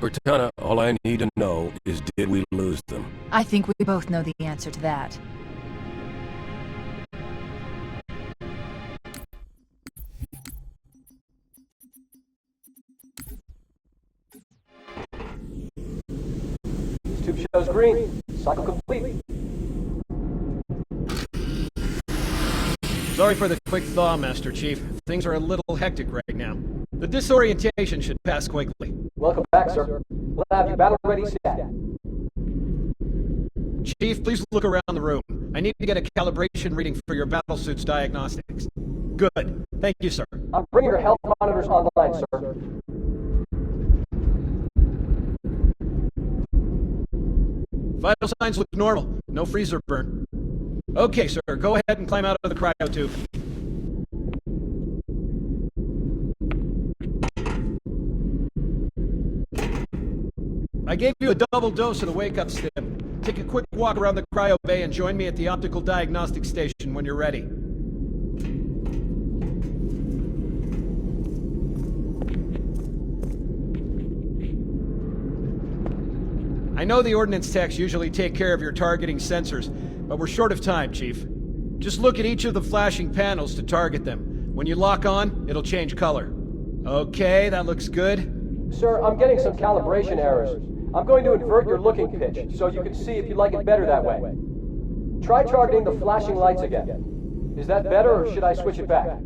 Cortana, all I need to know is did we lose them? I think we both know the answer to that. Tube shows green. Cycle complete. Sorry for the quick thaw, Master Chief. Things are a little hectic right now. The disorientation should pass quickly. Welcome back, sir. We'll have you battle ready stat. Chief, please look around the room. I need to get a calibration reading for your battlesuit's diagnostics. Good. Thank you, sir. I'm bringing your health monitors online, sir. Vital signs look normal. No freezer burn. Okay, sir. Go ahead and climb out of the cryo tube. I gave you a double dose of the wake-up stim. Take a quick walk around the cryo bay and join me at the optical diagnostic station when you're ready. I know the ordnance techs usually take care of your targeting sensors, but we're short of time, Chief. Just look at each of the flashing panels to target them. When you lock on, it'll change color. Okay, that looks good. Sir, I'm getting some calibration errors. I'm going to invert your looking pitch, so you can see if you like it better that way. Try targeting the flashing lights again. Is that better, or should I switch it back?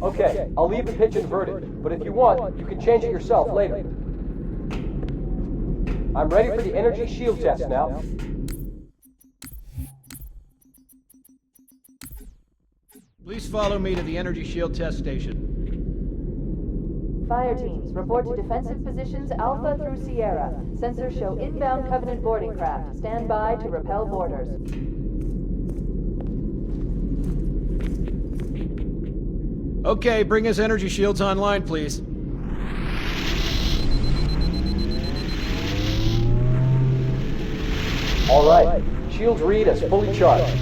Okay, I'll leave the pitch inverted, but if you want, you can change it yourself later. I'm ready for the energy shield test now. Please follow me to the energy shield test station. Fire teams, report to defensive positions Alpha through Sierra. Sensors show inbound Covenant boarding craft. Stand by to repel boarders. Okay, bring his energy shields online, please. All right. Shields read as fully charged.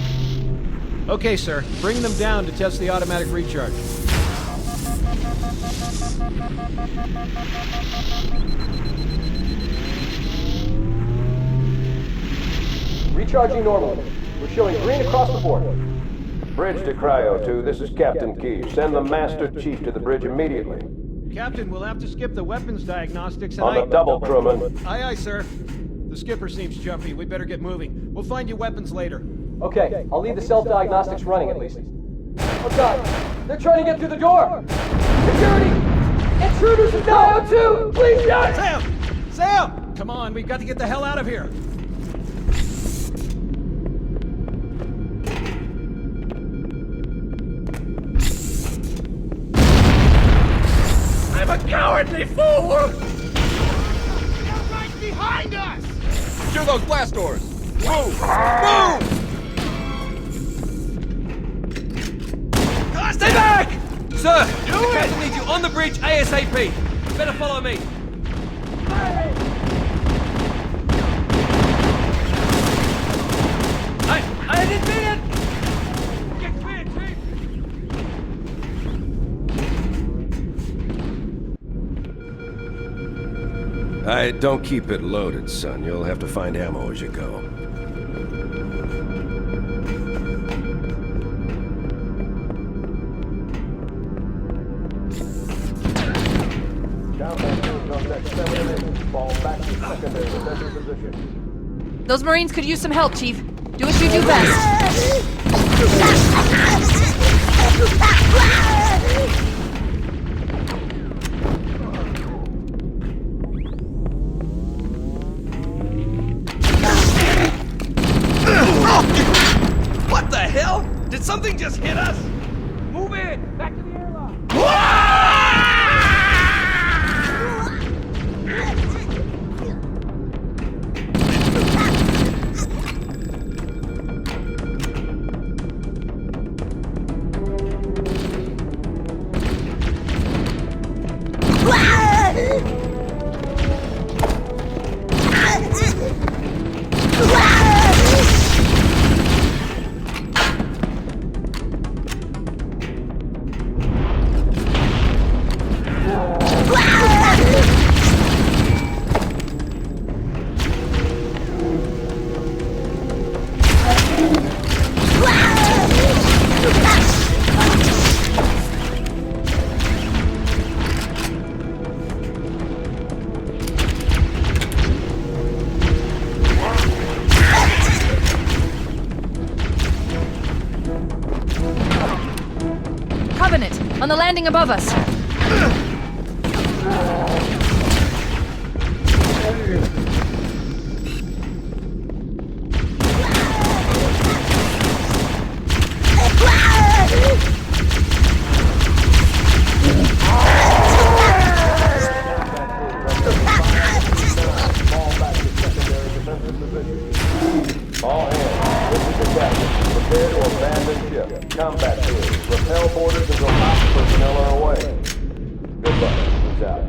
Okay, sir. Bring them down to test the automatic recharge. Recharging normally. We're showing green across the board. Bridge to Cryo 2, this is Captain Key. Send the Master Chief to the bridge immediately. Captain, we'll have to skip the weapons diagnostics and On the double, crewman. Aye, aye, sir. The skipper seems jumpy. We better get moving. We'll find you weapons later. Okay, I'll leave the self-diagnostics running at least. Oh God! They're trying to get through the door! Security! Intruders in Cryo 2! Please, guys! Sam! Sam! Come on, we've got to get the hell out of here! I'm a cowardly fool! They're right behind us! Secure those blast doors! Move! Move! Stay back! Sir, the captain needs you on the bridge ASAP. Better follow me. I didn't mean it! Get clear, Chief! Don't keep it loaded, son. You'll have to find ammo as you go. Those Marines could use some help, Chief. Do what you do best. What the hell? Did something just hit us? Move in! Back to the airlock! On the landing above us. All hands, this is the captain. Prepare to abandon ship. Combat crew, repel boarders until ops personnel are away. Good luck. Who's out?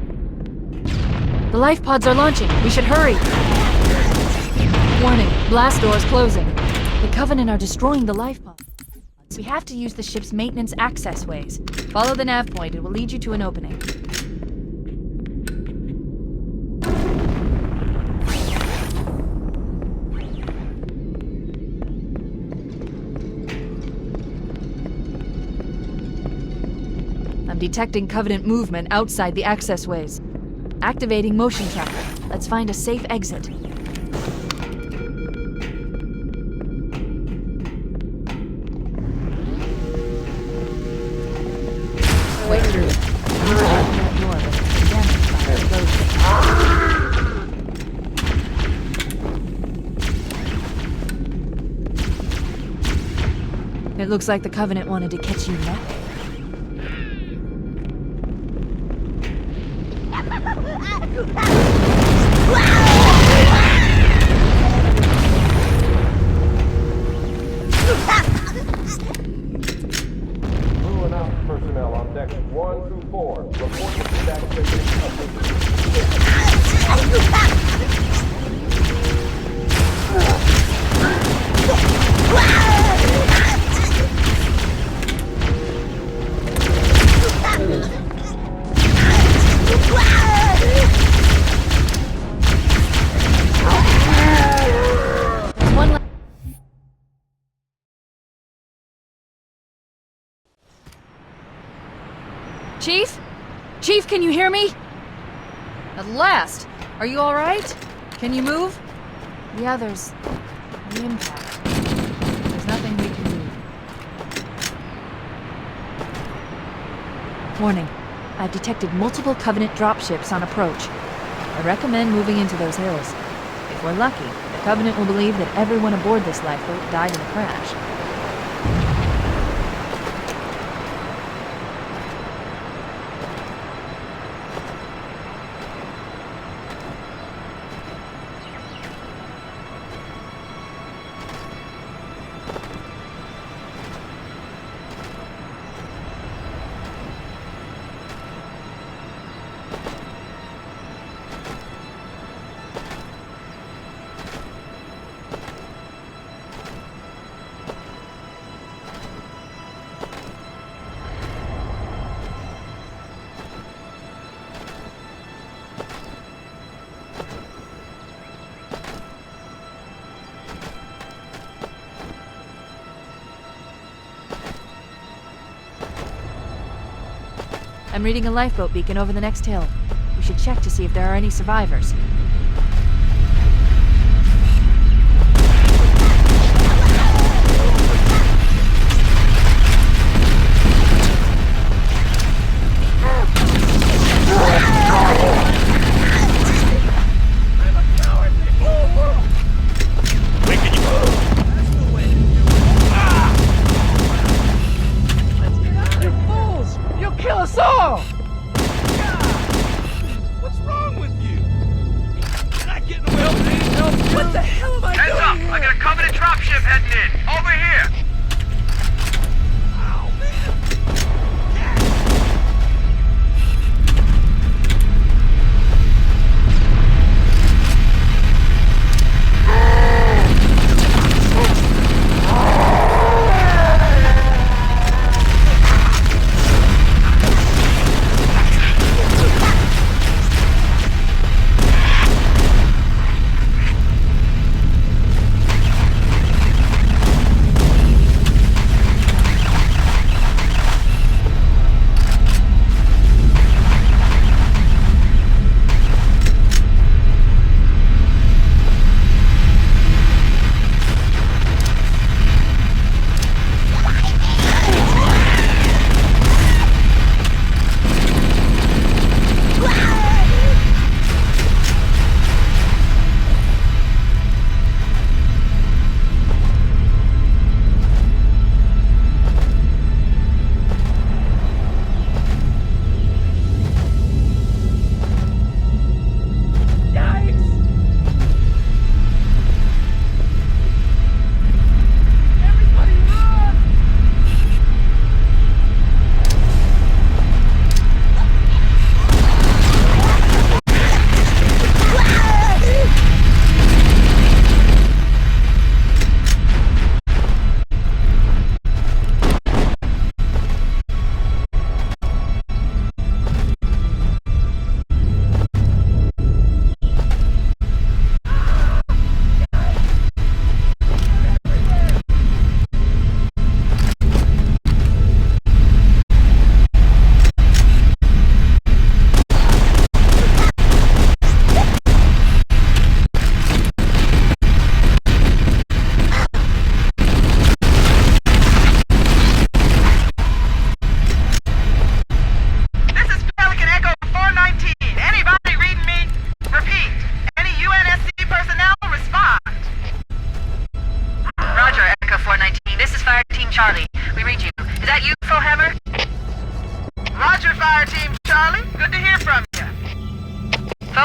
The life pods are launching. We should hurry. Warning, blast doors closing. The Covenant are destroying the life pods. We have to use the ship's maintenance access ways. Follow the nav point. It will lead you to an opening. I'm detecting Covenant movement outside the access ways. Activating motion tracker. Let's find a safe exit. Wait through. That door, but it's damaged by closing. It looks like the Covenant wanted to catch you napping. Crew and ops personnel on decks 1 through 4. Report to static station Chief? Chief, can you hear me? At last! Are you alright? Can you move? The others... the impact. There's nothing we can do. Warning. I've detected multiple Covenant dropships on approach. I recommend moving into those hills. If we're lucky, the Covenant will believe that everyone aboard this lifeboat died in the crash. I'm reading a lifeboat beacon over the next hill. We should check to see if there are any survivors. What's wrong with you?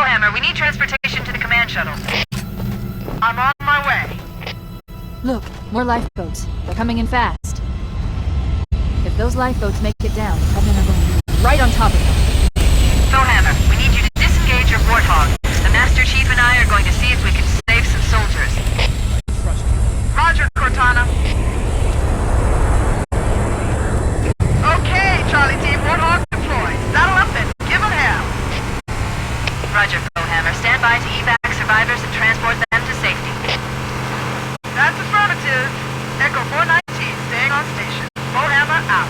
Bowhammer, we need transportation to the command shuttle. I'm on my way. Look, more lifeboats. They're coming in fast. If those lifeboats make it down, the Covenant are going to be right on top of them. Bowhammer, we need you to disengage your Warthog. The Master Chief and I are going to see if we can save some soldiers. Roger, Cortana. Okay, Charlie Team, Warthog deployed. Saddle up and give them hell. Roger, Bowhammer. Stand by to evac survivors and transport them to safety. That's affirmative. Echo 419, staying on station. Bowhammer out.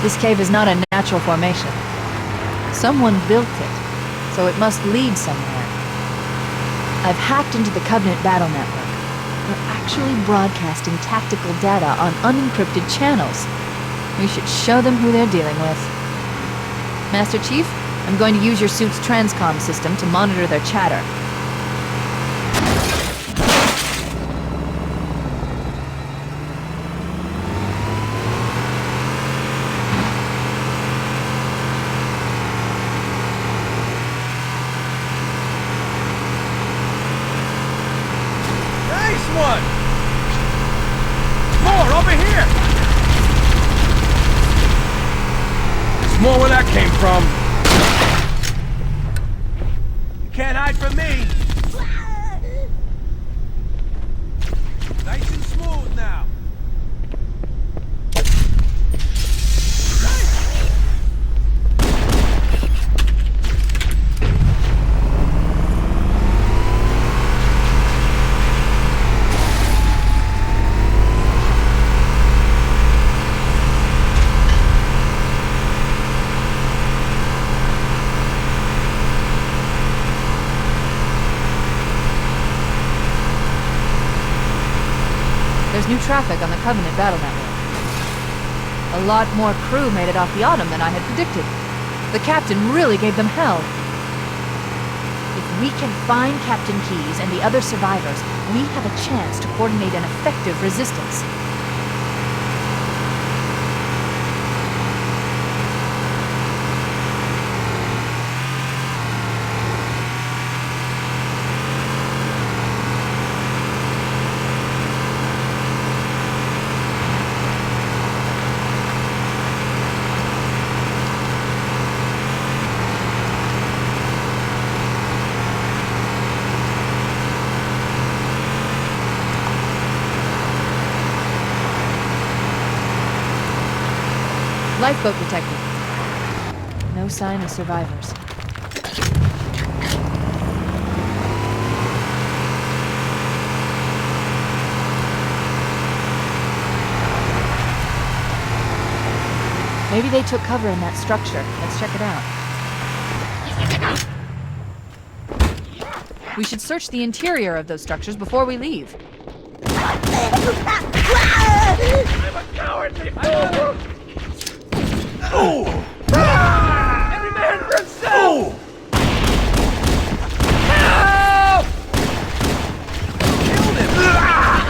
This cave is not a natural formation. Someone built it, so it must lead somewhere. I've hacked into the Covenant battle network. They're actually broadcasting tactical data on unencrypted channels. We should show them who they're dealing with. Master Chief, I'm going to use your suit's transcom system to monitor their chatter. Nice one! More over here! There's more where that came from. You can't hide from me. Nice and smooth now. There's new traffic on the Covenant battle network. A lot more crew made it off the Autumn than I had predicted. The captain really gave them hell. If we can find Captain Keyes and the other survivors, we have a chance to coordinate an effective resistance. Lifeboat detected. No sign of survivors. Maybe they took cover in that structure. Let's check it out. We should search the interior of those structures before we leave. I'm a cowardly fool! Oh! Every man for himself! Help! Killed him!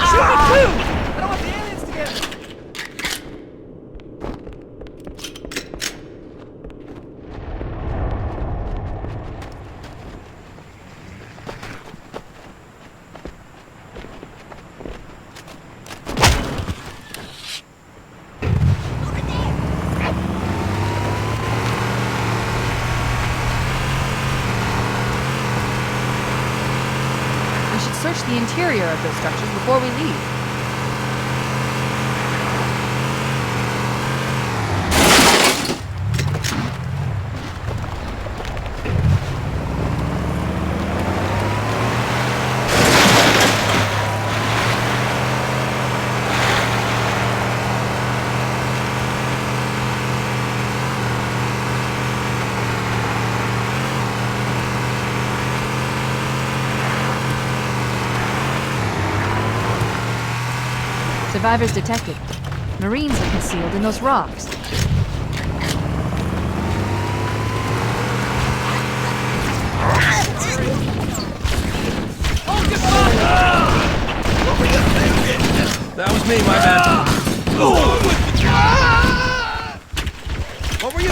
Shoot me too! I don't want the aliens to get me! Search the interior of those structures before we leave. Survivors detected. Marines are concealed in those rocks. That was me, my bad. What were you?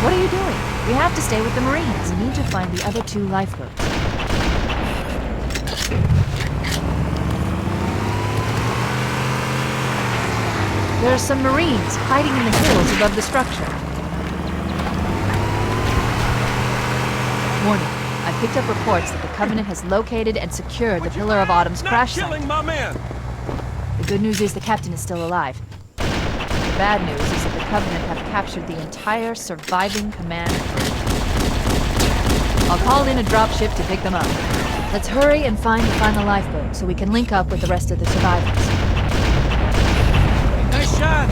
What are you doing? We have to stay with the Marines. We need to find the other 2 lifeboats. There are some Marines hiding in the hills above the structure. Warning. I picked up reports that the Covenant has located and secured the Pillar of Autumn's crash site. Killing my man! The good news is the captain is still alive. The bad news is that the Covenant have captured the entire surviving command crew. I'll call in a dropship to pick them up. Let's hurry and find the final lifeboat so we can link up with the rest of the survivors. Nice shot!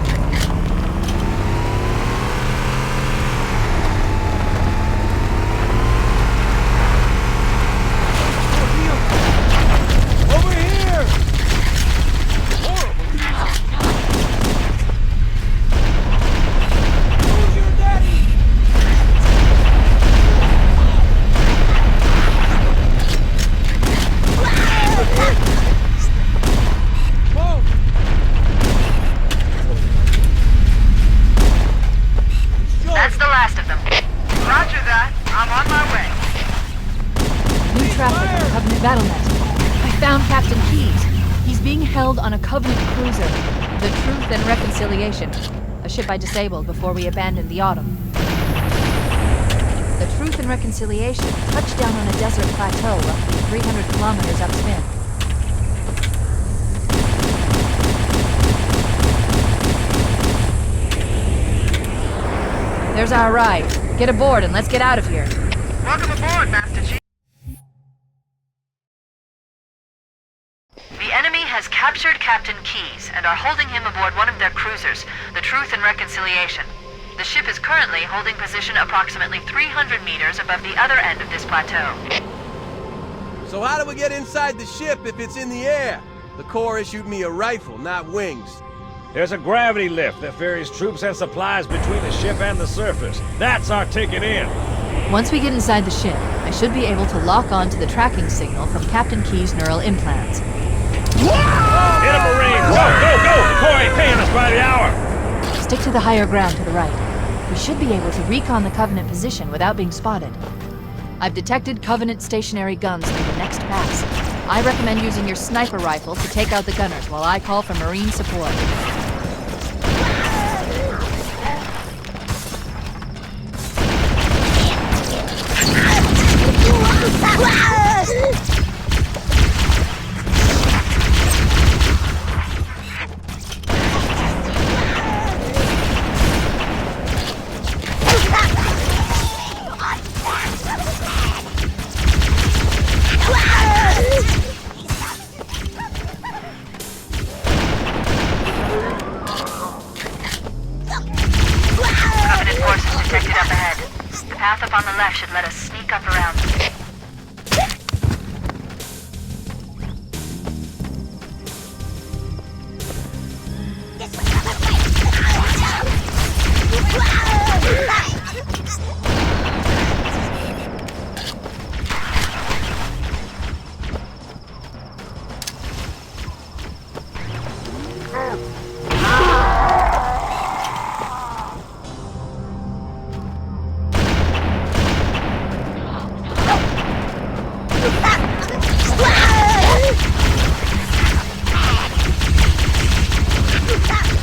Over here! Who's your daddy? Whoa! That's the last of them. Roger that. I'm on my way. New traffic on Covenant Battlenet. I found Captain Keyes. He's being held on a Covenant cruiser, the Truth and Reconciliation, a ship I disabled before we abandoned the Autumn. The Truth and Reconciliation touched down on a desert plateau roughly 300 kilometers upstream. There's our ride. Get aboard and let's get out of here. Welcome aboard, Master Chief. The enemy has captured Captain Keyes and are holding him aboard one of their cruisers, the Truth and Reconciliation. The ship is currently holding position approximately 300 meters above the other end of this plateau. So how do we get inside the ship if it's in the air? The Corps issued me a rifle, not wings. There's a gravity lift that ferries troops and supplies between the ship and the surface. That's our ticket in. Once we get inside the ship, I should be able to lock on to the tracking signal from Captain Keyes' neural implants. Hit a Marine! Go, go, go! The Corps ain't paying us by the hour! Stick to the higher ground to the right. We should be able to recon the Covenant position without being spotted. I've detected Covenant stationary guns near the next pass. I recommend using your sniper rifle to take out the gunners while I call for Marine support. Covenant forces detected up ahead. The path up on the left should let us sneak up around them.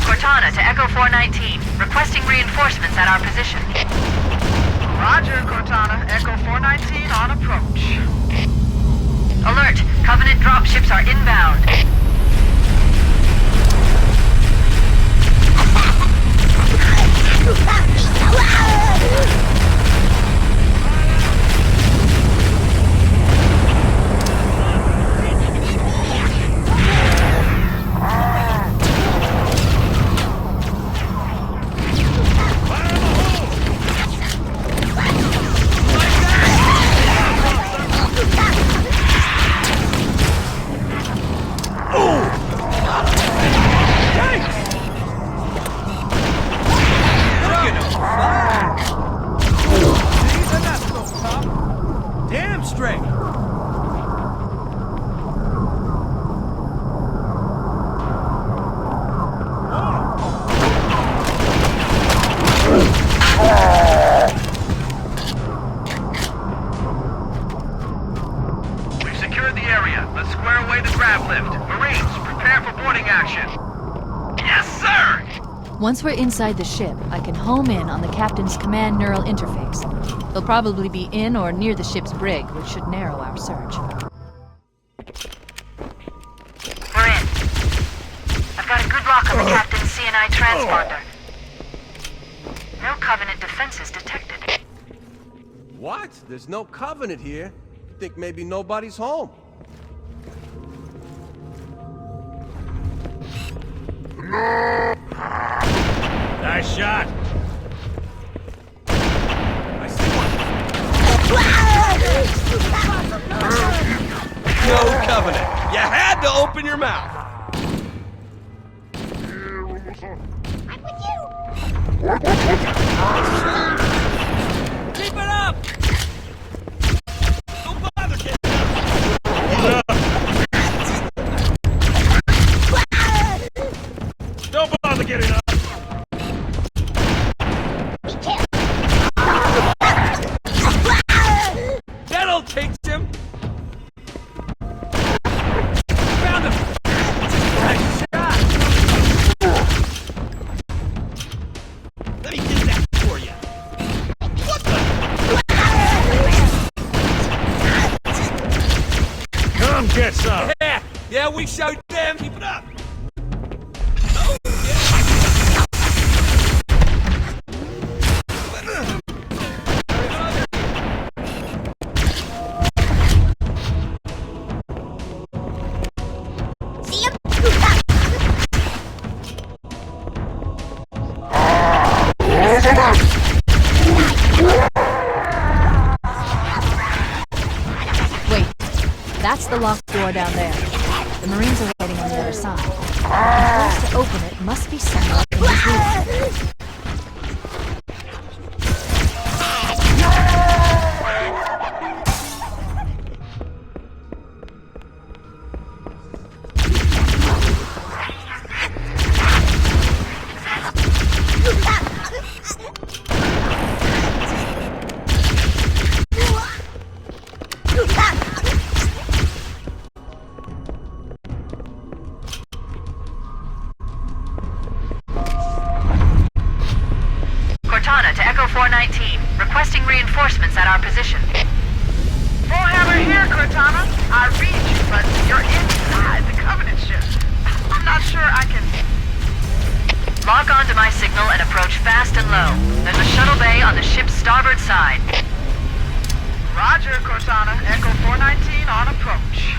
Cortana to Echo 419, requesting reinforcements at our position. Roger, Cortana. Echo 419 on approach. Alert! Covenant dropships are inbound. Damn straight! Once we're inside the ship, I can home in on the captain's command neural interface. They'll probably be in or near the ship's brig, which should narrow our search. We're in. I've got a good lock on the captain's CNI transponder. No Covenant defenses detected. What? There's no Covenant here. Think maybe nobody's home. Nice shot. I see one. No Covenant. You had to open your mouth. Keep it up! Don't bother getting Don't bother getting up. That'll take him. Found him. Nice shot. Let me get that for you. What the? Come get some. Yeah, we showed them. Keep it up. Wait, that's the locked door down there. The Marines are waiting on the other side. The place to open it must be somewhere in this room. Cortana to Echo 419, requesting reinforcements at our position. Bullhammer here, Cortana. I read you, but you're inside the Covenant ship. I'm not sure I can... Log on to my signal and approach fast and low. There's a shuttle bay on the ship's starboard side. Roger, Cortana. Echo 419 on approach.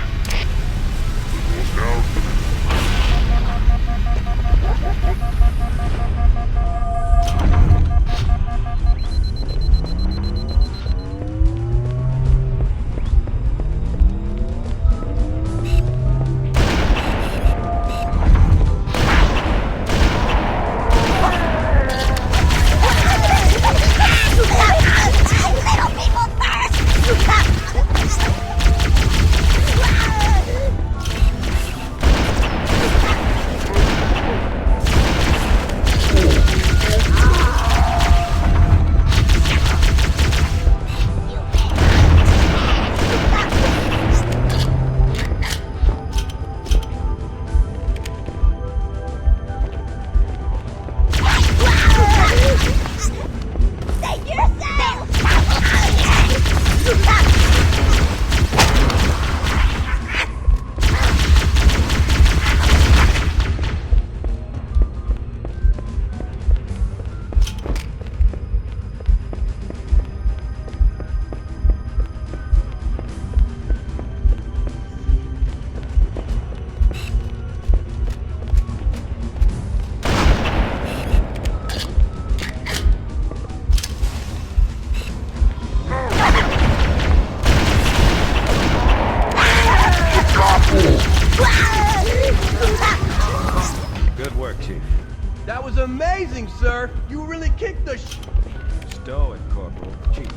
Good work, Chief. That was amazing, sir. You really kicked the Stow it, Corporal. Chief,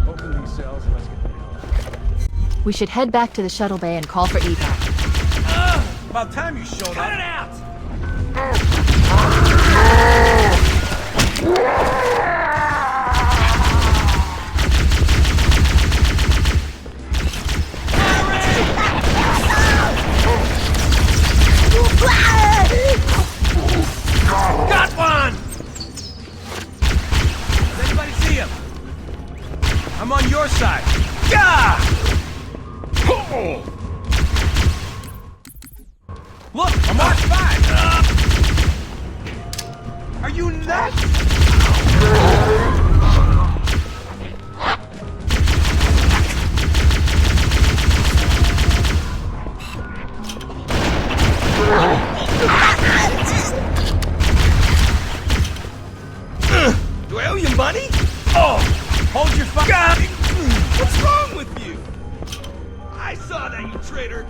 open these cells and let's get the hell out. We should head back to the shuttle bay and call for evac. About time you showed up. Cut it out! Got one! I'm on your side. Gah! Look, I'm on 5. Are you nuts? Do I owe you money? Oh! Hold your fucking... What's wrong with you? I saw that, you traitor.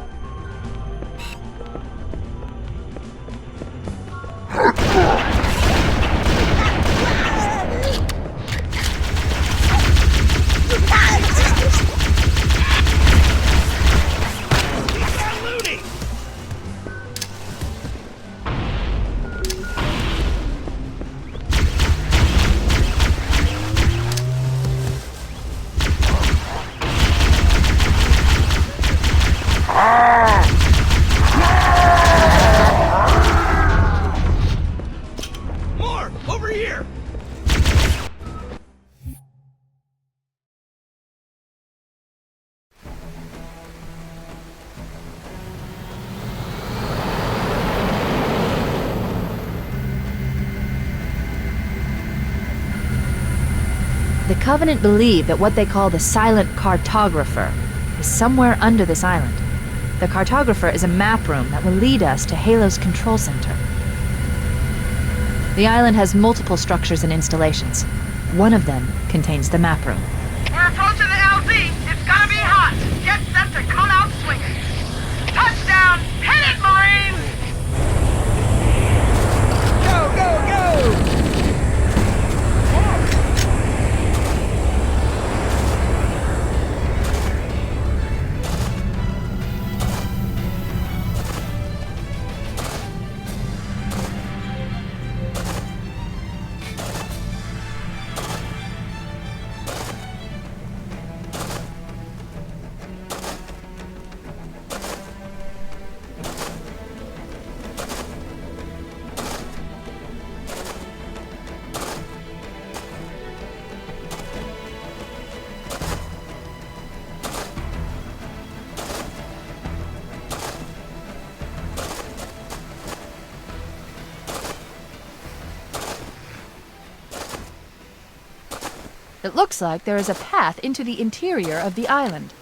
More! Over here! The Covenant believe that what they call the Silent Cartographer is somewhere under this island. The Cartographer is a map room that will lead us to Halo's control center. The island has multiple structures and installations. One of them contains the map room. We're approaching the LZ. It's gonna be hot. Get set to come out swinging. Touchdown! Hit it, Marines! Go, go, go! It looks like there is a path into the interior of the island.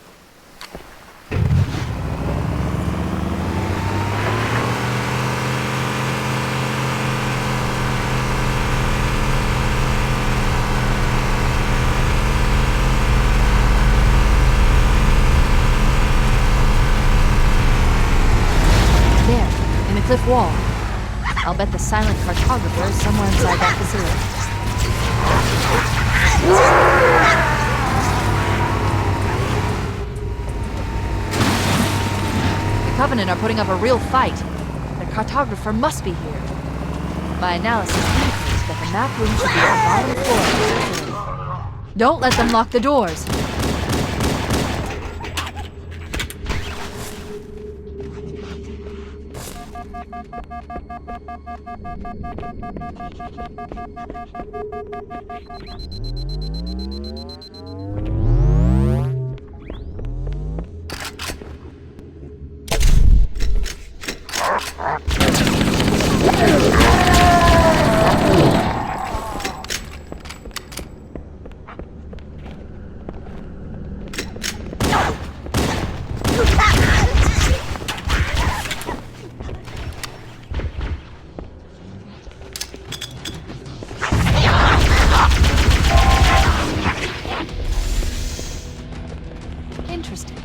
There, in the cliff wall. I'll bet the Silent Cartographer is somewhere inside that facility. The Covenant are putting up a real fight. The Cartographer must be here. My analysis indicates that the map room should be on the bottom floor of the facility. Don't let them lock the doors. Interesting.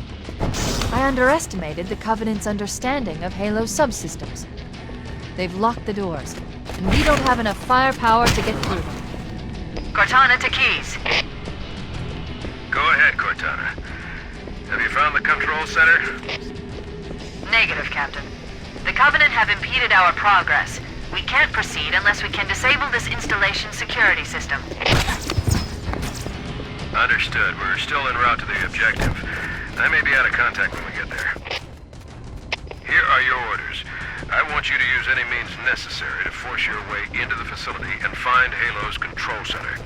I underestimated the Covenant's understanding of Halo's subsystems. They've locked the doors, and we don't have enough firepower to get through them. Cortana to Keys. Go ahead, Cortana. Have you found the control center? Negative, Captain. The Covenant have impeded our progress. We can't proceed unless we can disable this installation's security system. Understood. We're still en route to the objective. I may be out of contact when we get there. Here are your orders. I want you to use any means necessary to force your way into the facility and find Halo's control center.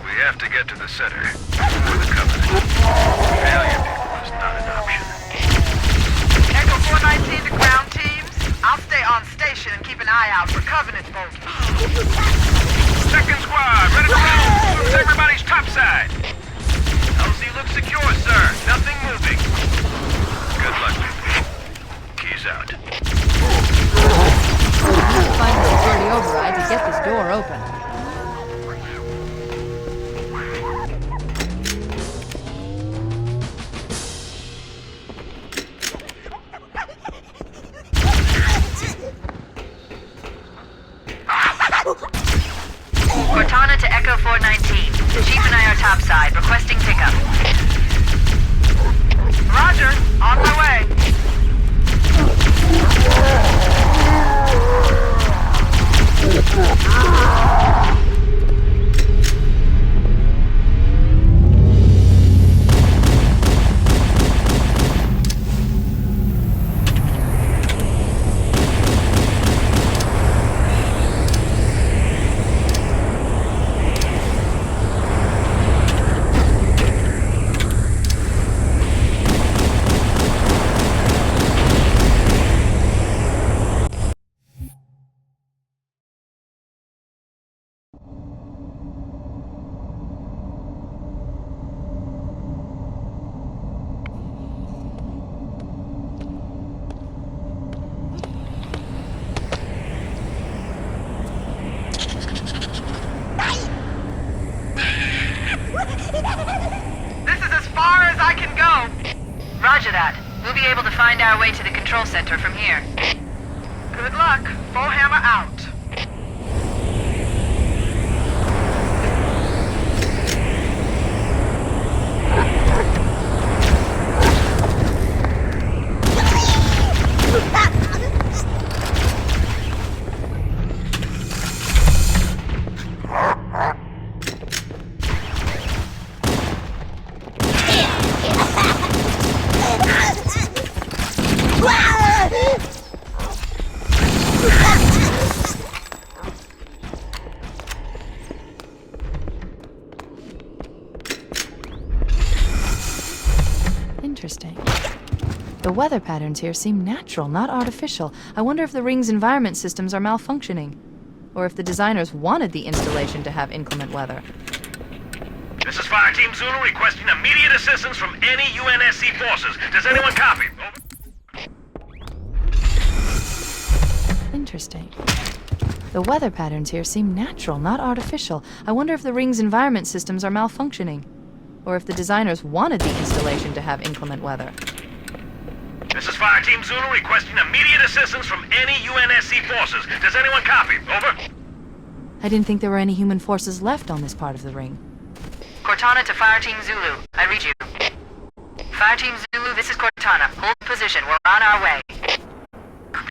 We have to get head to the center, before the Covenant. Failure is not an option. Echo 419 to ground teams. I'll stay on station and keep an eye out for Covenant bogeys. Second squad, ready to roll! Lose everybody's topside! LZ looks secure, sir. Nothing moving. Good luck. Keys out. Find the security override to get this door open. Cortana to Echo 419. Chief and I are topside, requesting pickup. Roger, on my way. This is as far as I can go. Roger that. We'll be able to find our way to the control center from here. Good luck. Bullhammer out. Interesting. The weather patterns here seem natural, not artificial. I wonder if the ring's environment systems are malfunctioning. Or if the designers wanted the installation to have inclement weather. This is Fire Team Zulu requesting immediate assistance from any UNSC forces. Does anyone copy? Over. Interesting. The weather patterns here seem natural, not artificial. I wonder if the ring's environment systems are malfunctioning. Or if the designers wanted the installation to have inclement weather. This is Fire Team Zulu requesting immediate assistance from any UNSC forces. Does anyone copy? Over. I didn't think there were any human forces left on this part of the ring. Cortana to Fire Team Zulu. I read you. Fire Team Zulu, this is Cortana. Hold position. We're on our way.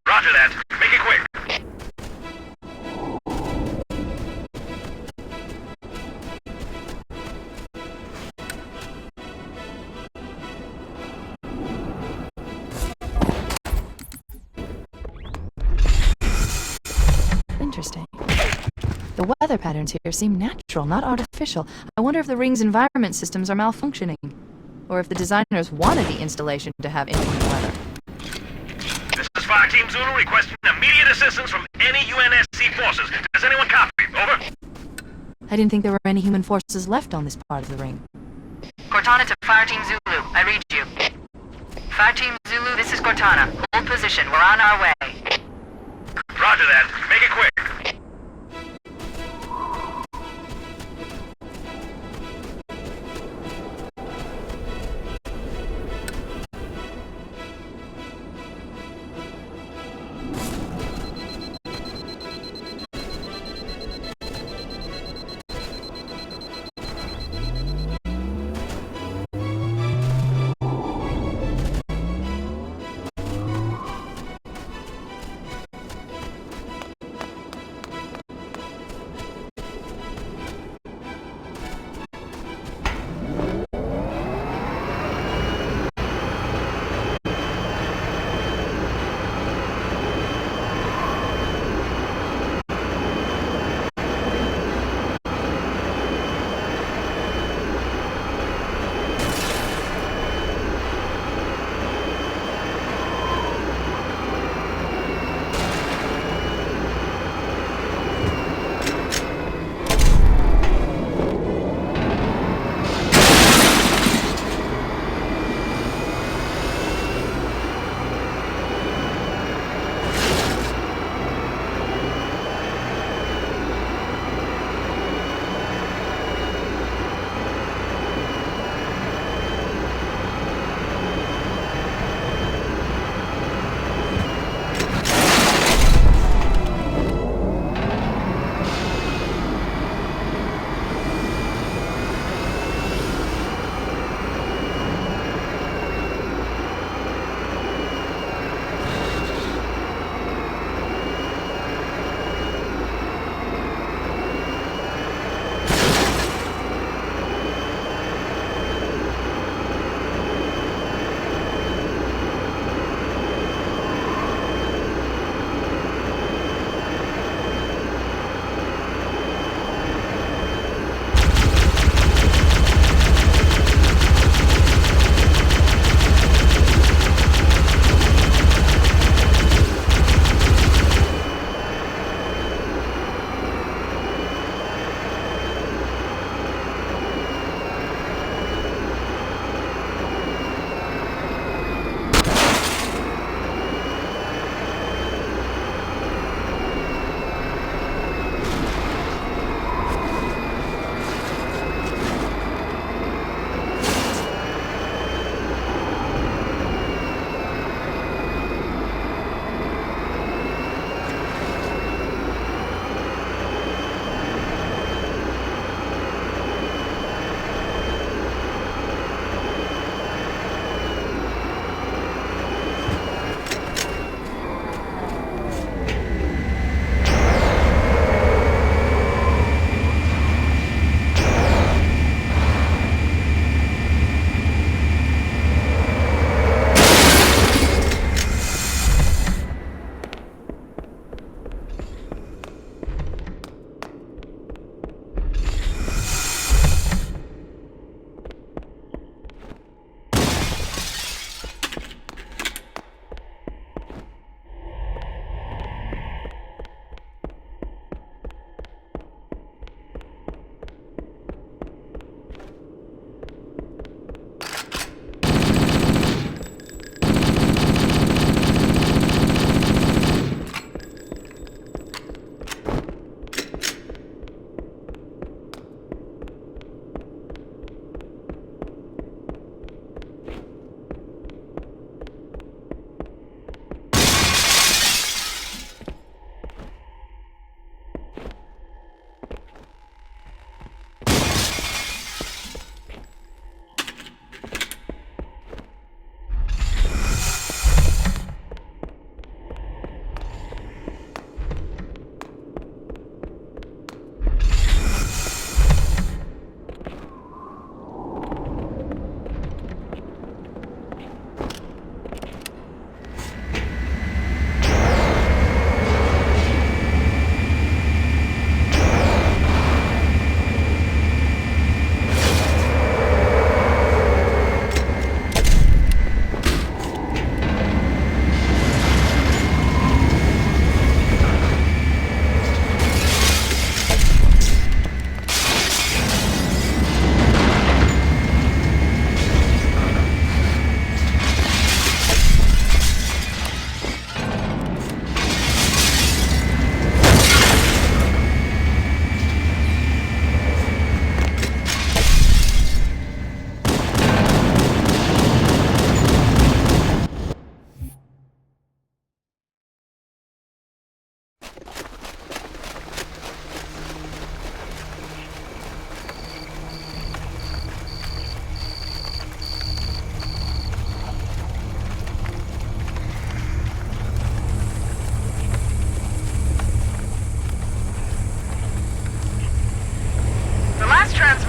Roger that. Make it quick. Interesting. The weather patterns here seem natural, not artificial. I wonder if the ring's environment systems are malfunctioning. Or if the designers wanted the installation to have inclement weather. This is Fire Team Zulu requesting immediate assistance from any UNSC forces. Does anyone copy? Over. I didn't think there were any human forces left on this part of the ring. Cortana to Fire Team Zulu. I read you. Fire Team Zulu, this is Cortana. Hold position. We're on our way. Roger that. Make it quick.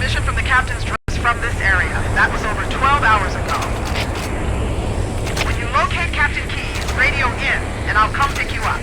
transmission from the captain's dress from this area. That was over 12 hours ago. When you locate Captain Keyes, radio in, and I'll come pick you up.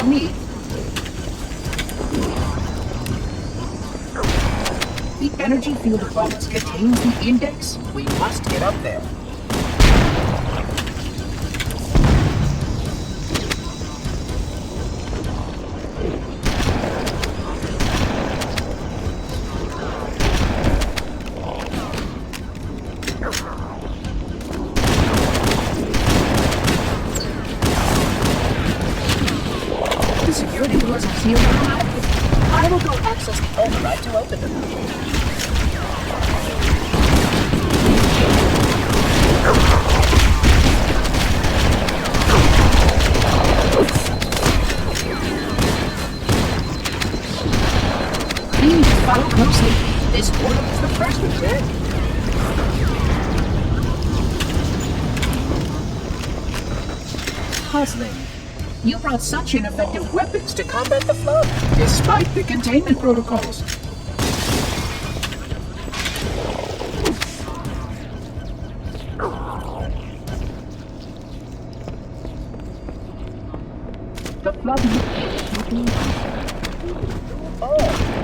me. The energy field of Volux contains the index. We must get up there. The security doors are sealed automatically. I will go access the override to open them. Please follow closely. This portal is the first return. Puzzling. You brought such ineffective weapons to combat the flood, despite the containment protocols. The flood... Oh.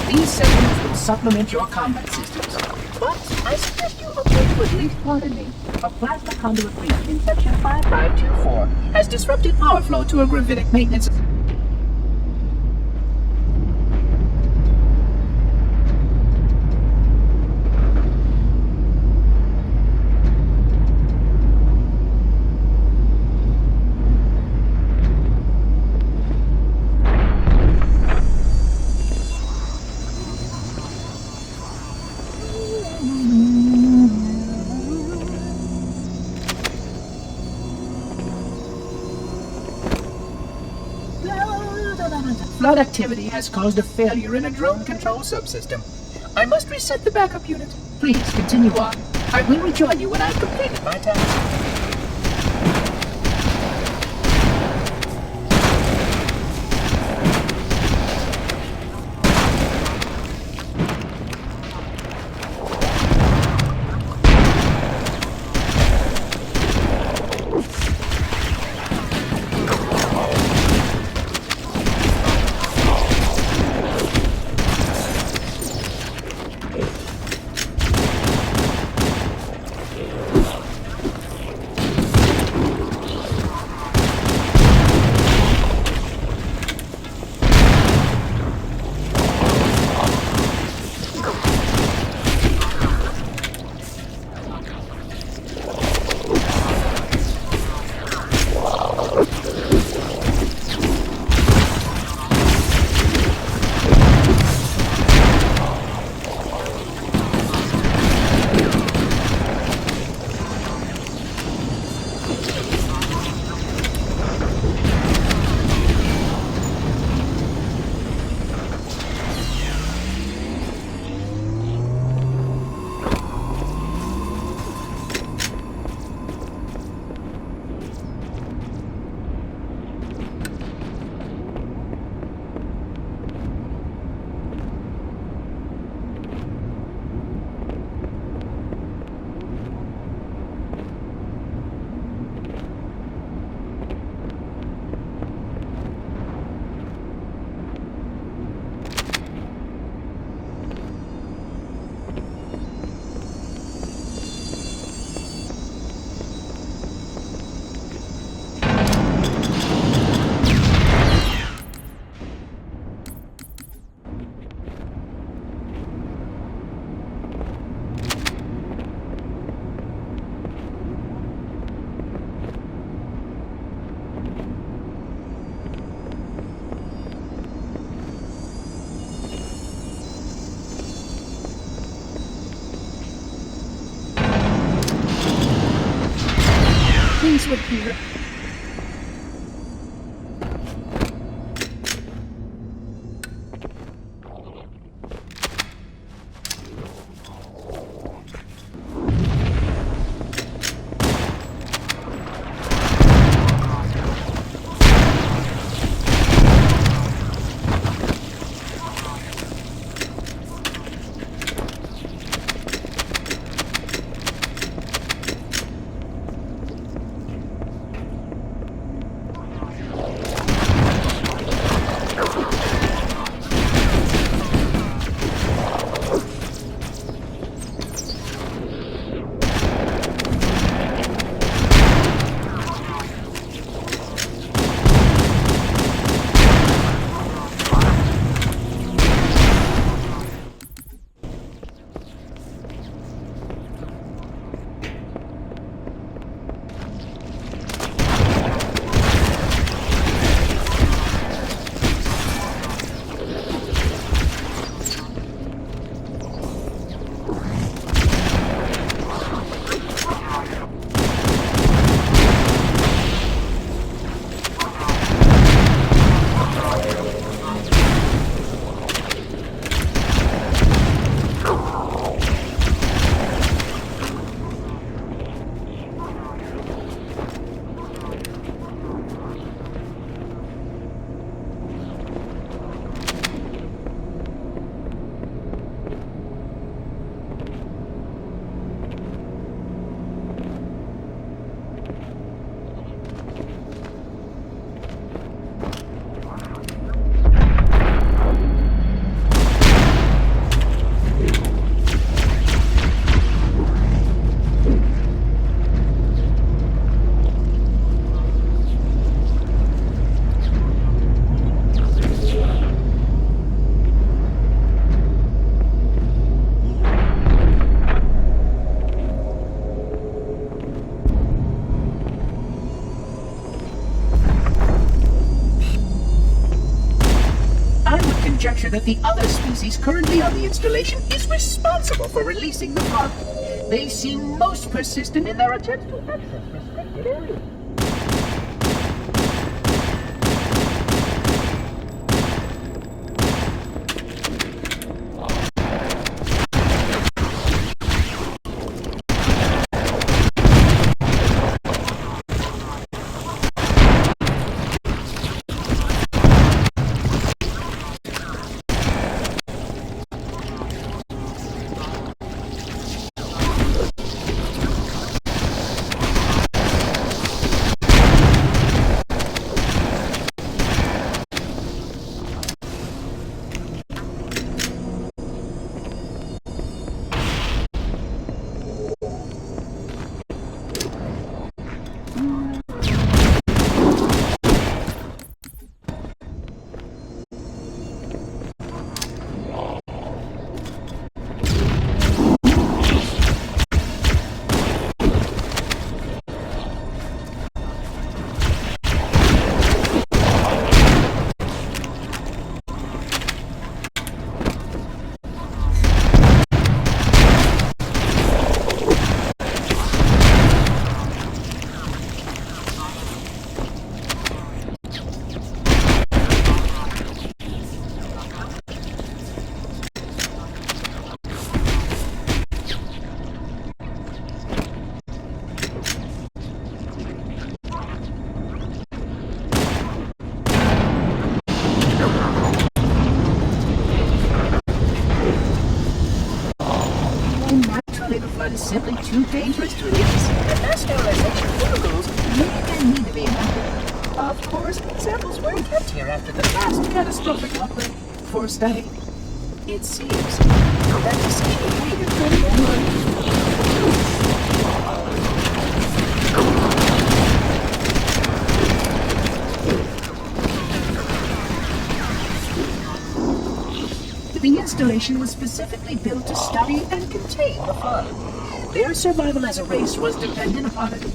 These segments will supplement your combat systems. But I suggest you upgrade to at least pardon me. A plasma conduit breach in section 5524 has disrupted power flow to a gravitic maintenance. Flood activity has caused a failure in a drone control subsystem. I must reset the backup unit. Please continue on. I will rejoin you when I've completed my task. would appear. Conjecture that the other species currently on the installation is responsible for releasing the flood. They seem most persistent in their attempts to access restricted areas. But is simply too dangerous to release, and mass sterilization protocols may again need to be enacted. Of course, samples were kept here after the last catastrophic outbreak for study. It seems that the same way The installation was specifically built to study and contain the flood. Their survival as a race was dependent upon it.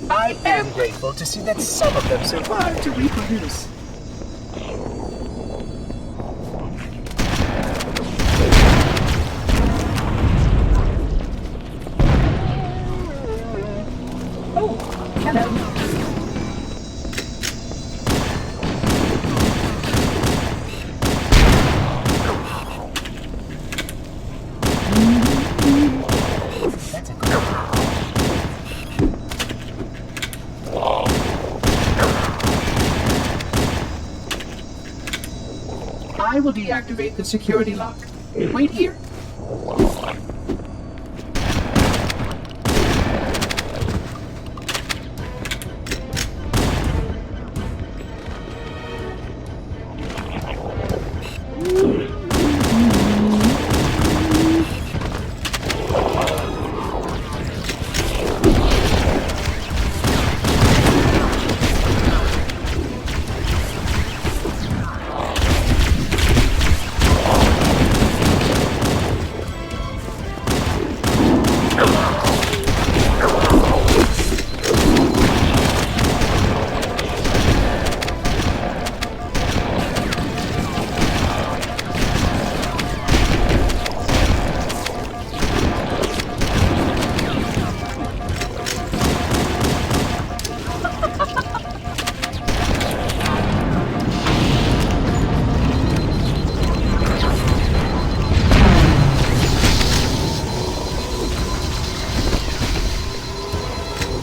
I am grateful to see that some of them survived to reproduce. Oh, hello. I will deactivate the security lock. Wait here.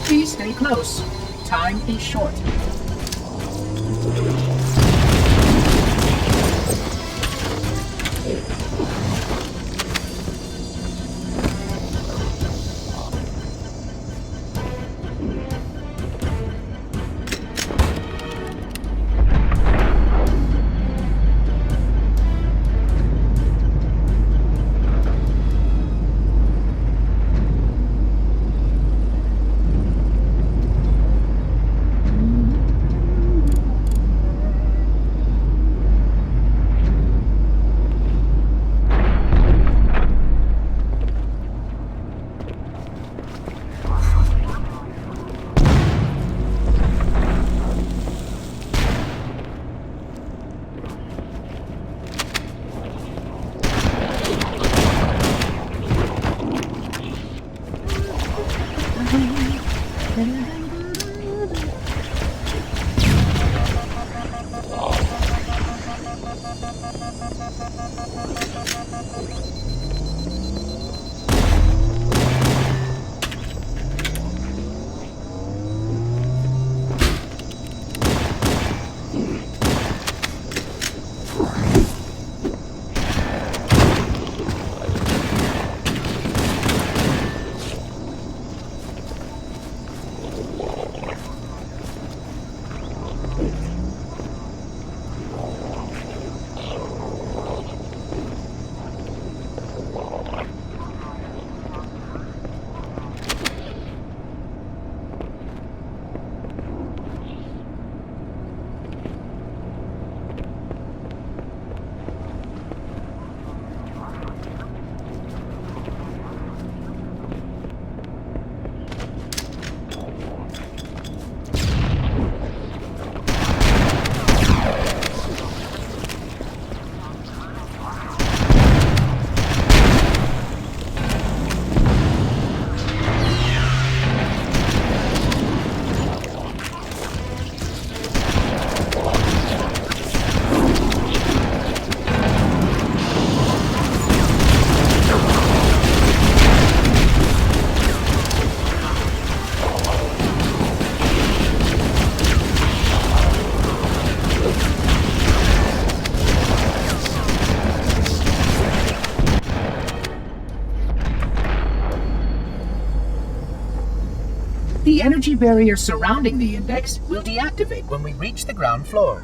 Please stay close. Time is short. The energy barrier surrounding the index will deactivate when we reach the ground floor.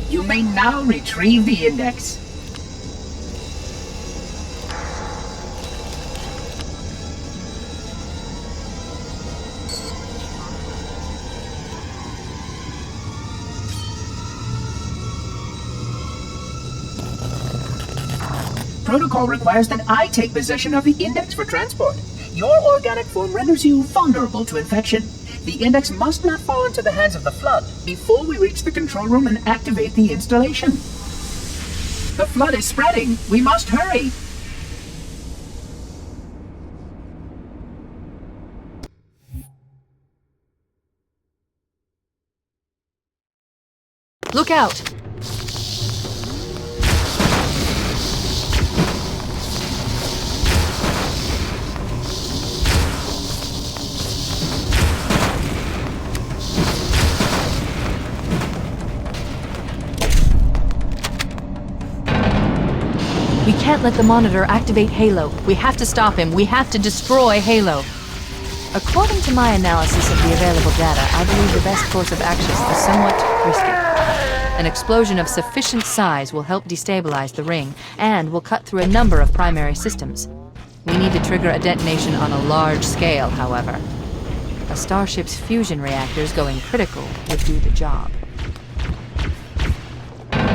You may now retrieve the index. Protocol requires that I take possession of the index for transport. Your organic form renders you vulnerable to infection. The index must not fall into the hands of the Flood before we reach the control room and activate the installation. The Flood is spreading. We must hurry. Look out! can't let the Monitor activate Halo. We have to stop him. We have to destroy Halo. According to my analysis of the available data, I believe the best course of action is somewhat risky. An explosion of sufficient size will help destabilize the ring and will cut through a number of primary systems. We need to trigger a detonation on a large scale, however. A starship's fusion reactors going critical would do the job.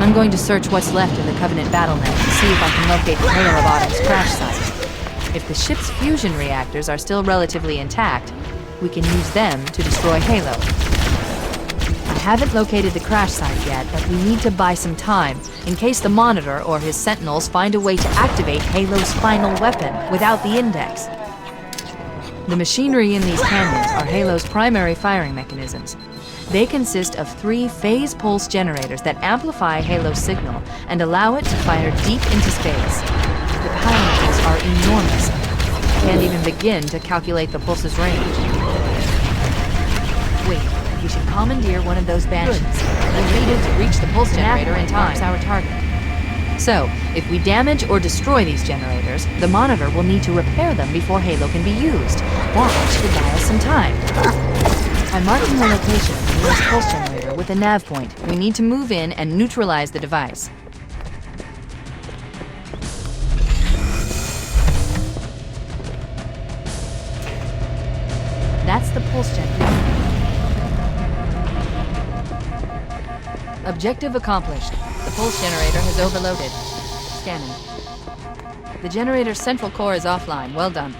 I'm going to search what's left in the Covenant BattleNet to see if I can locate the Halo Robotics crash site. If the ship's fusion reactors are still relatively intact, we can use them to destroy Halo. I haven't located the crash site yet, but we need to buy some time in case the Monitor or his Sentinels find a way to activate Halo's final weapon without the Index. The machinery in these canyons are Halo's primary firing mechanisms. They consist of 3 phase pulse generators that amplify Halo's signal and allow it to fire deep into space. The power levels are enormous. Can't even begin to calculate the pulse's range. Wait, we should commandeer one of those Banshees. We needed to reach the pulse generator in time. Our target. So, if we damage or destroy these generators, the Monitor will need to repair them before Halo can be used. That should buy us some time. I'm marking the location of the nearest pulse generator with a nav point. We need to move in and neutralize the device. That's the pulse generator. Objective accomplished. The pulse generator has overloaded. Scanning. The generator's central core is offline. Well done.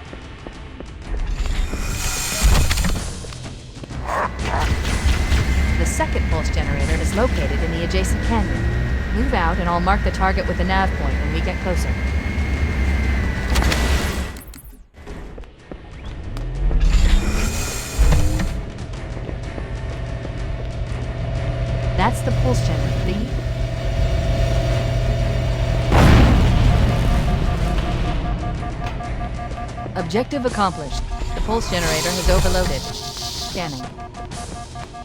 The second pulse generator is located in the adjacent canyon. Move out and I'll mark the target with a nav point when we get closer. That's the pulse generator. Objective accomplished. The pulse generator has overloaded. Scanning.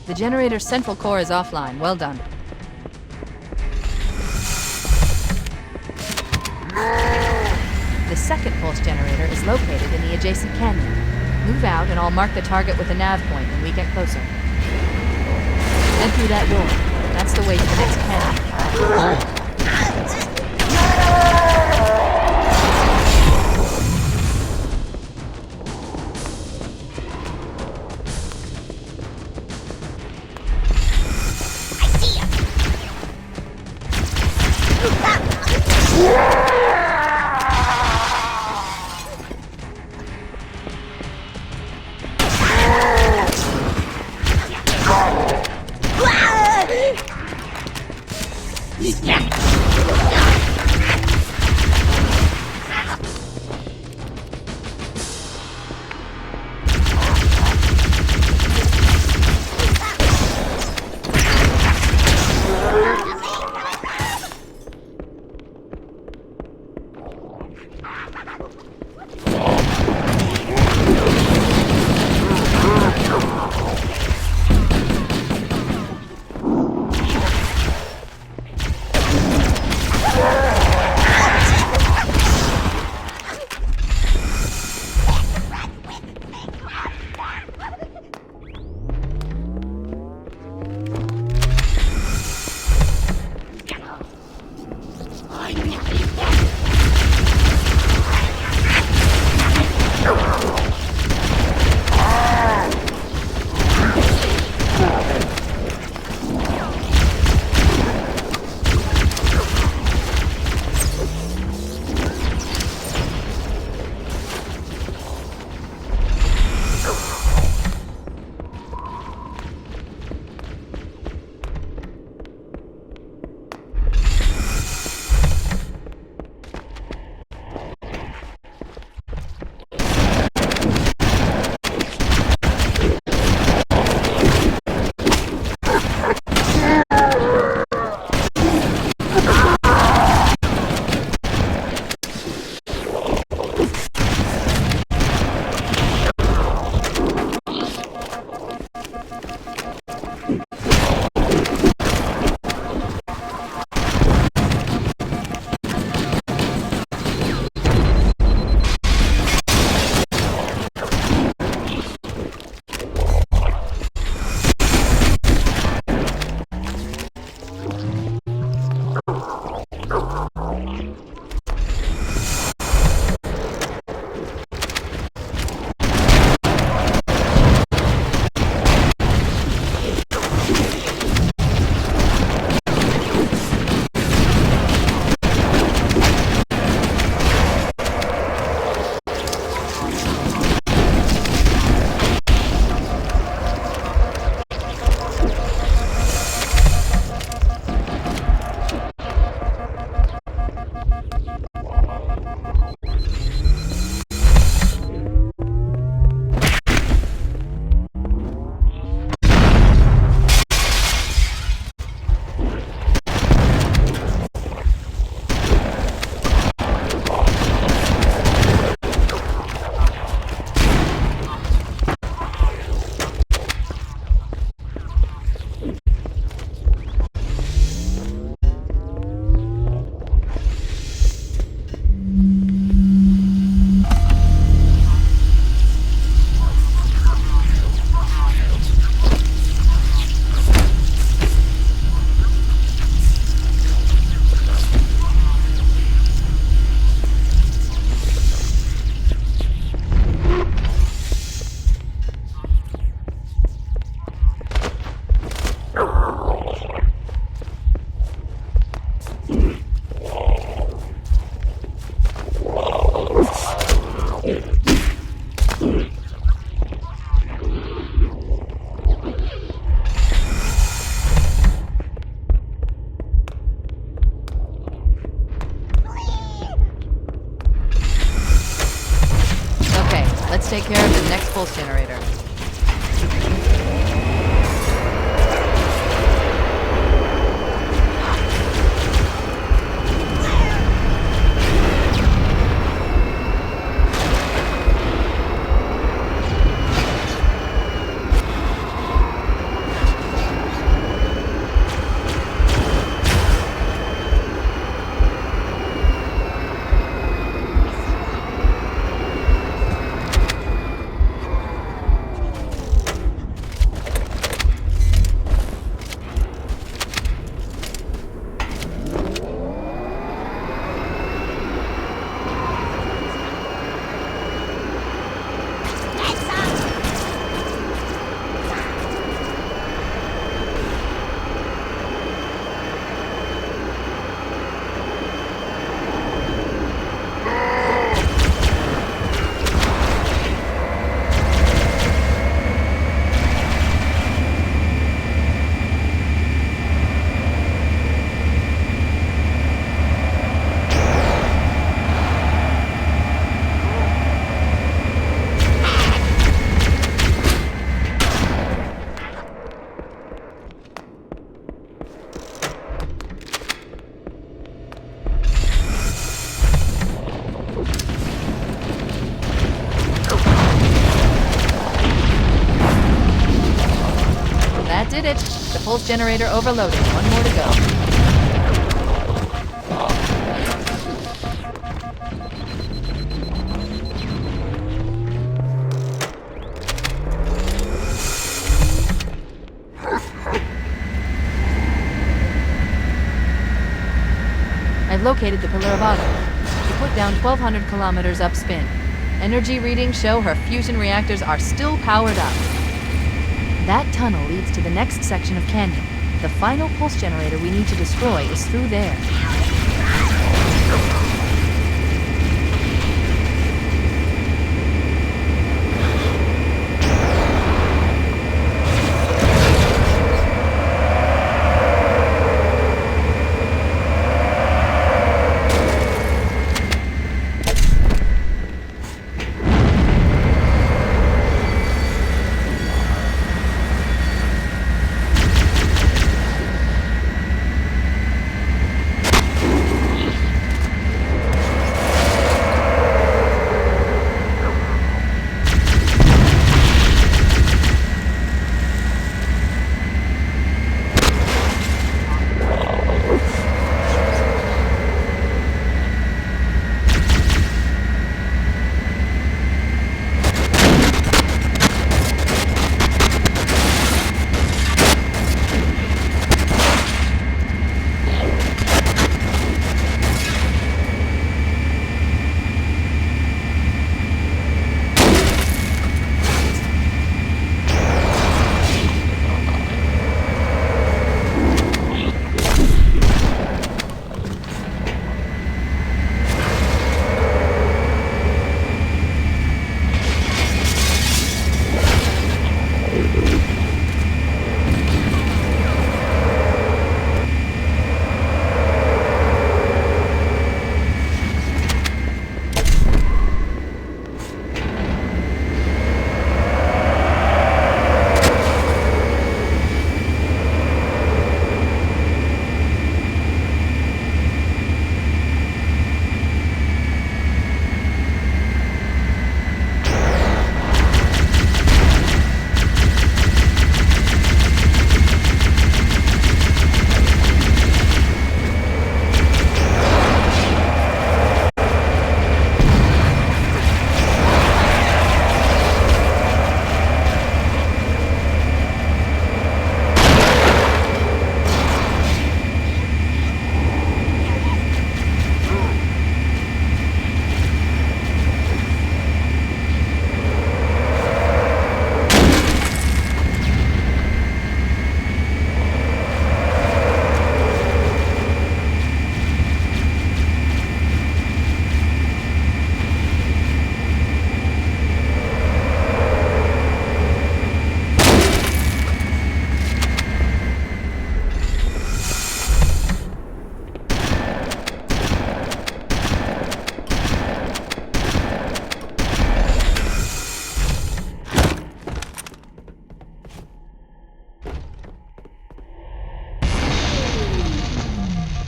The generator's central core is offline. Well done. The second pulse generator is located in the adjacent canyon. Move out and I'll mark the target with a nav point when we get closer. Head through that door. That's the way to the next canyon. care of the next pulse generator. That did it. The pulse generator overloaded. One more to go. I've located the Pillar of Autumn. She put down 1,200 kilometers upspin. Energy readings show her fusion reactors are still powered up. That tunnel leads to the next section of canyon. The final pulse generator we need to destroy is through there.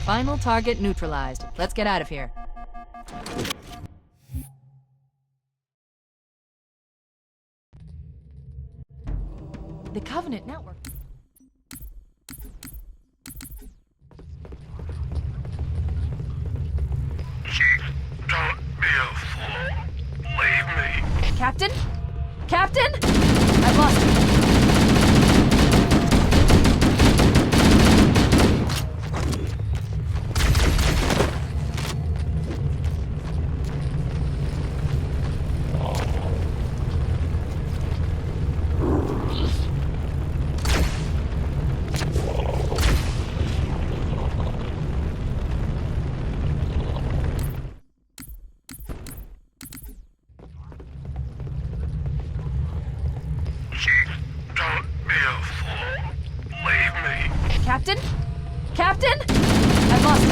Final target neutralized. Let's get out of here. The Covenant network. Chief, don't be a fool. Leave me. Captain? Captain? I've lost you. Chief, don't be a fool. Leave me. Captain? Captain? I've lost you.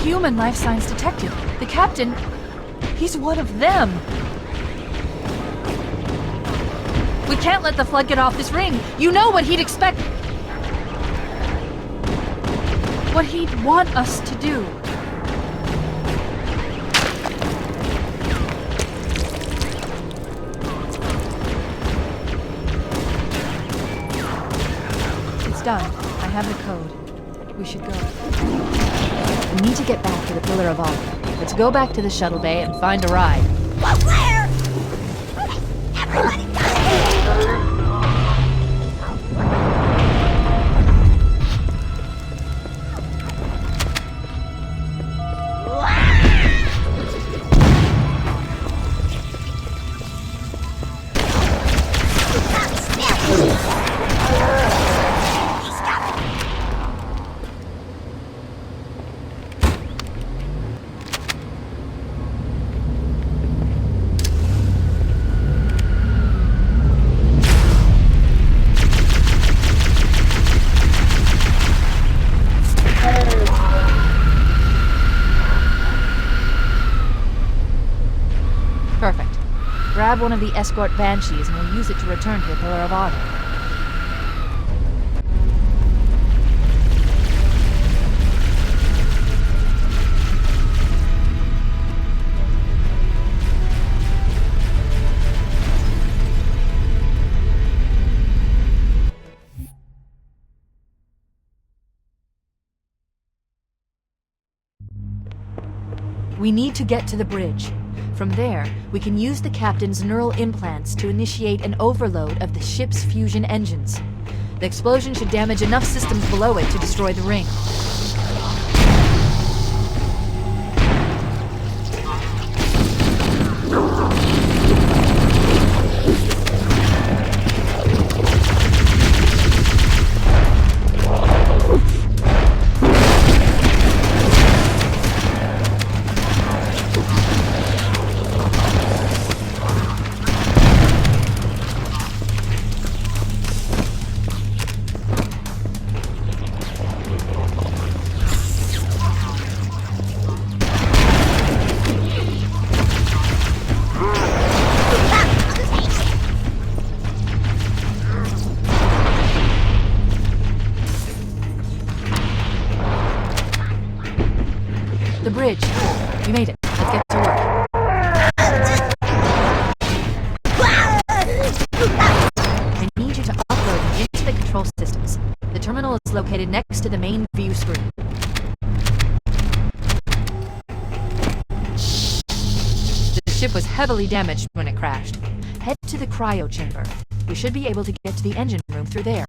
Human life signs detected. The captain, he's one of them. We can't let the Flood get off this ring. You know what he'd expect. What he'd want us to do. It's done. I have the code. We should go. We need to get back to the Pillar of Honor. Let's go back to the shuttle bay and find a ride. Where? Everybody Perfect. Grab one of the escort banshees and we'll use it to return to the Pillar of Honor. We need to get to the bridge. From there, we can use the captain's neural implants to initiate an overload of the ship's fusion engines. The explosion should damage enough systems below it to destroy the ring. The bridge. We made it. Let's get to work. I need you to upload into the control systems. The terminal is located next to the main view screen. ship was heavily damaged when it crashed. Head to the cryo chamber. We should be able to get to the engine room through there.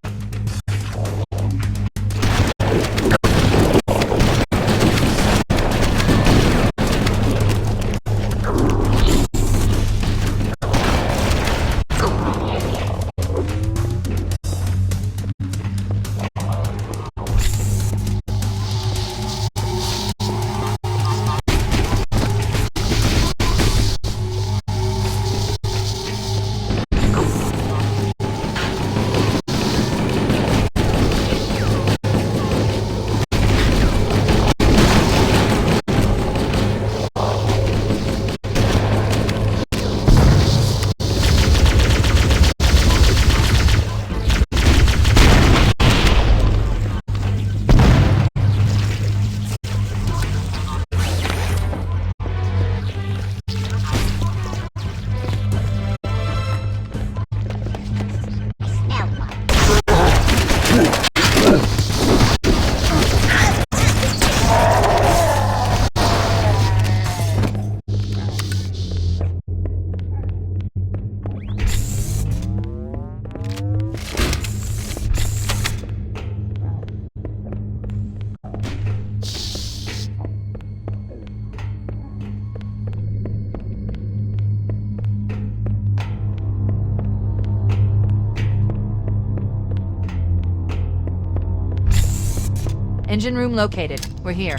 Engine room located. We're here.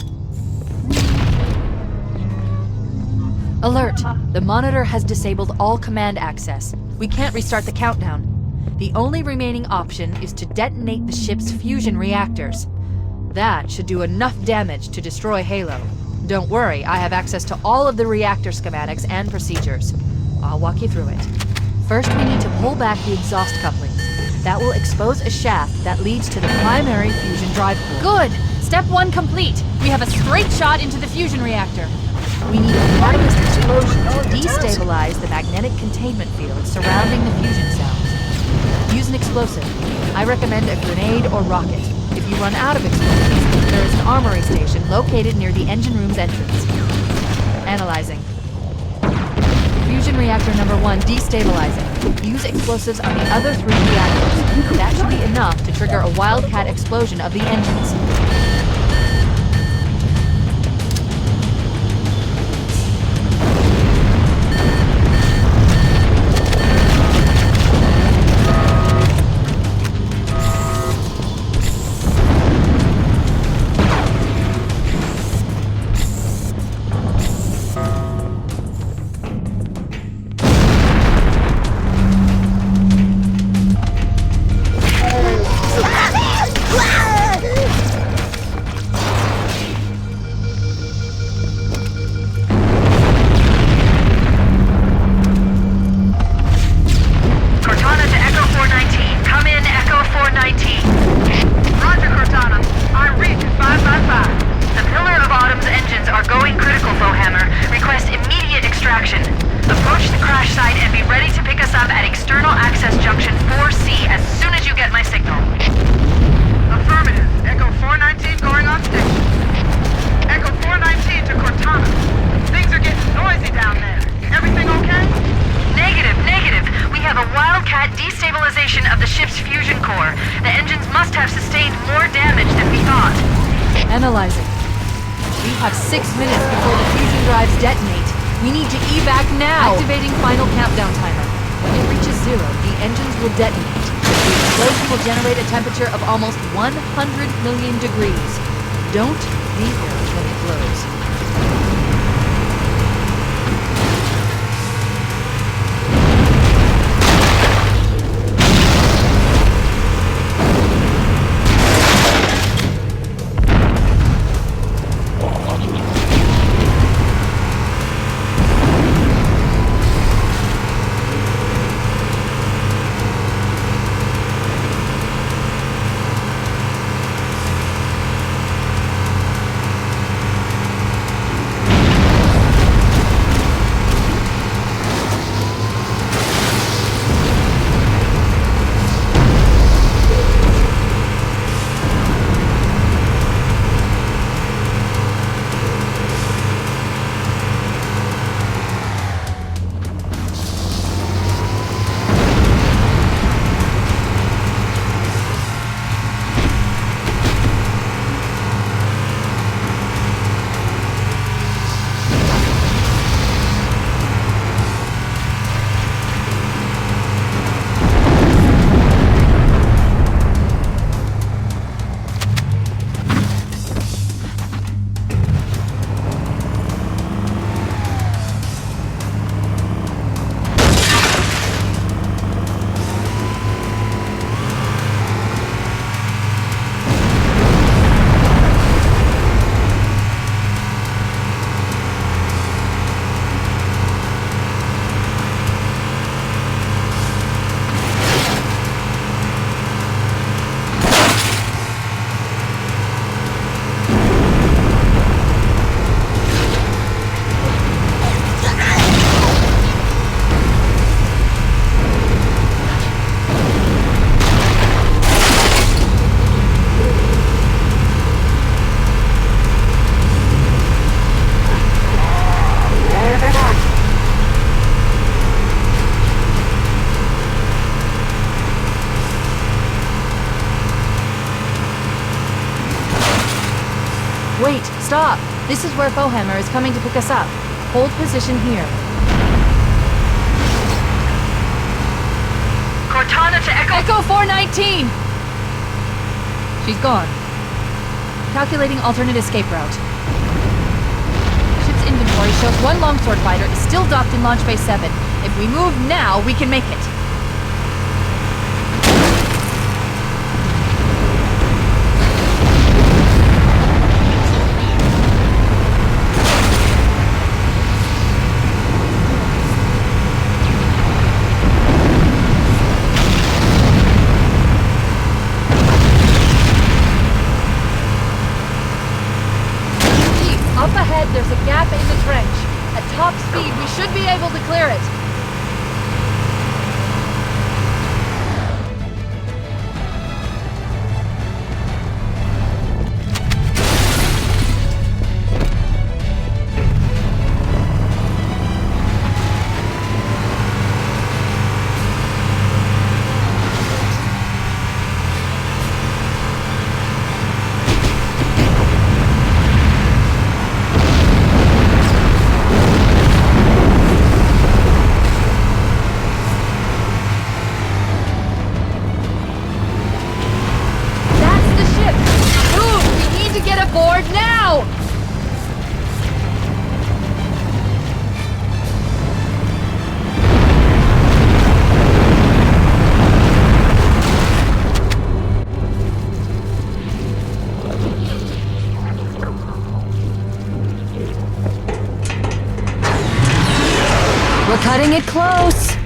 Alert! The monitor has disabled all command access. We can't restart the countdown. The only remaining option is to detonate the ship's fusion reactors. That should do enough damage to destroy Halo. Don't worry, I have access to all of the reactor schematics and procedures. I'll walk you through it. First, we need to pull back the exhaust couplings. That will expose a shaft that leads to the primary fusion drive core. Good! Step 1 complete! We have a straight shot into the fusion reactor. We need a catalyst explosion to destabilize the magnetic containment field surrounding the fusion cells. Use an explosive. I recommend a grenade or rocket. If you run out of explosives, there is an armory station located near the engine room's entrance. Analyzing. Fusion reactor number 1 destabilizing. Use explosives on the other 3 reactors. That should be enough to trigger a wildcat explosion of the engines. Analyzing. We have 6 minutes before the fusion drives detonate. We need to evac now! Activating final countdown timer. When it reaches 0, the engines will detonate. The explosion will generate a temperature of almost 100 million degrees. Don't be here when it blows. Stop! This is where Foehammer is coming to pick us up. Hold position here. Cortana to Echo... Echo 419! She's gone. Calculating alternate escape route. Ship's inventory shows one longsword fighter is still docked in Launch Bay 7. If we move now, we can make it. Up ahead, there's a gap in the trench. At top speed, we should be able to clear it. Board now! We're cutting it close.